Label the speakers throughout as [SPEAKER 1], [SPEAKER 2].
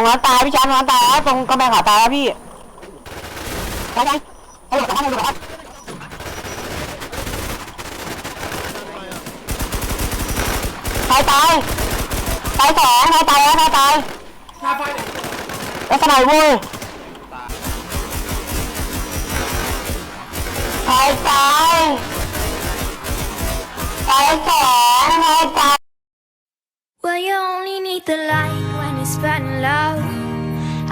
[SPEAKER 1] นั้นตายพี่ชายตรงนั้นตายแล้วตรงกำแพงขาตายแล้วพี่ไปไปไปหลบข้างในหลบใครตายตายสองใครตายแล้วใครตายแล้วสไนเว้ยใครตายตายสองใครตาย
[SPEAKER 2] Well, you only need the light when it's burning low.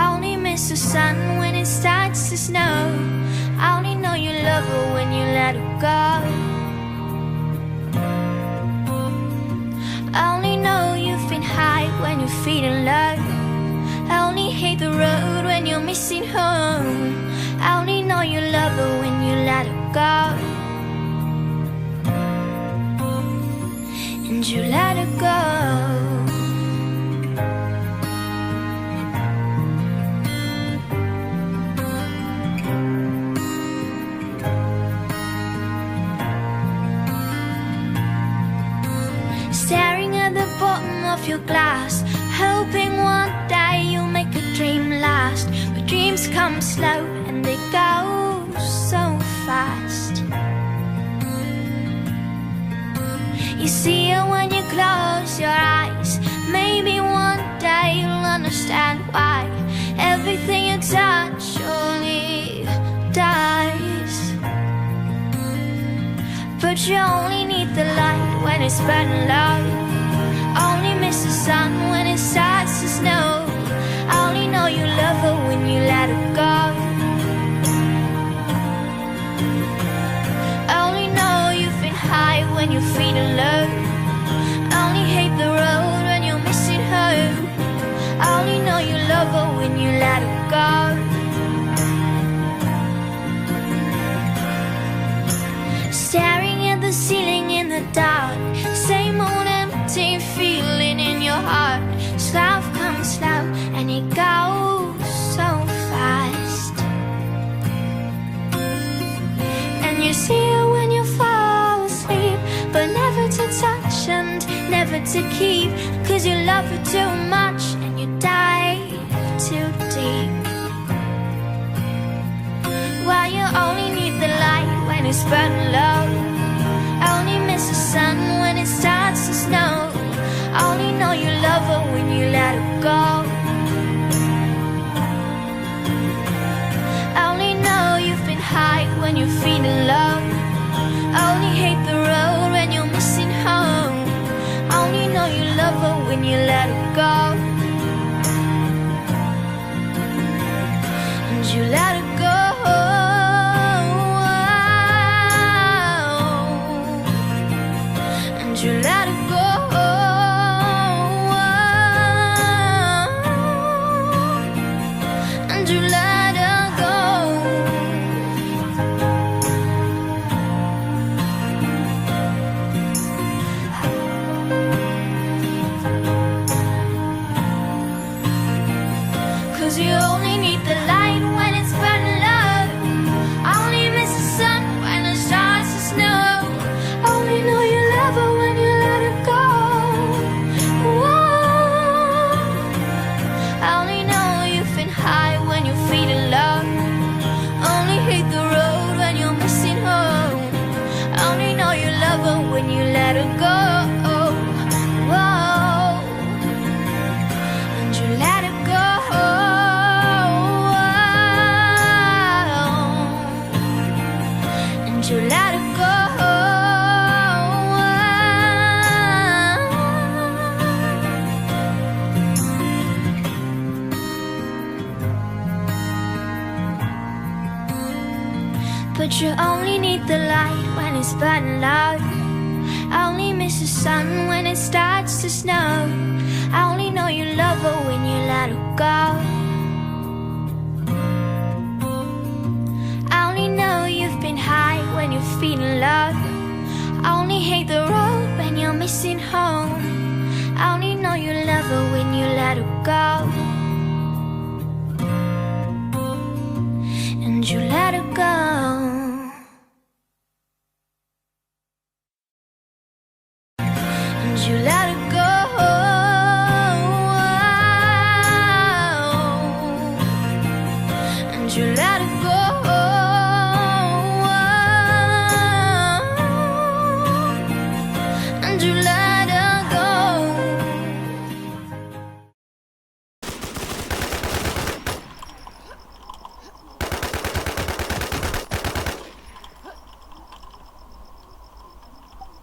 [SPEAKER 2] I only miss the sun when it starts to snow. I only know you love her when you let her go. I only know you've been high when you're feeling low. I only hate the road when you're missing home. I only know you love her when you let her go. And you let her go. Staring at the bottom of your glass, hoping one day you'll make a dream last. But dreams come slow and they go so fast. You see it when you close your eyes. Maybe one day you'll understand why everything you touch surely dies. But you only need the light when it's burning low. Only miss the sun when it starts to snow. I only know you love her when you let her go. I only know you've been high when you're feeling low. I only hate the road when you're missing home. I only know you love her when you let her go. Staring at the ceiling in the dark, same old empty feeling in your heart. Love comes slow and it goes so fast. And you see it when you fall asleep, but never to touch and never to keep. 'Cause you love her too much and you dive too deep. Well, you only need the light when it's burning low. I only miss the sun when it starts to snow. I only know you love her when you let her go. I only know you've been high when you're feeling low. I only hate the road when you're missing home. I only know you love her when you let her go. And you let her go. And you let her go. And you let her go. 'Cause you only need the light when it's burning low. I only miss the sun when it starts to snow. I only know you love her when you let her go. Whoa. I only know you've been high when you're feeling low. I only hate the road when you're missing home. I only know you love her when you let her go. Whoa. And you let her go. And you let her go. But you only need the light when it's burning low. I only miss the sun when it starts to snow. I only know you love her when you let her go. I only know you've been high when you're feeling low. I only hate the road when you're missing home. I only know you love her when you let her go.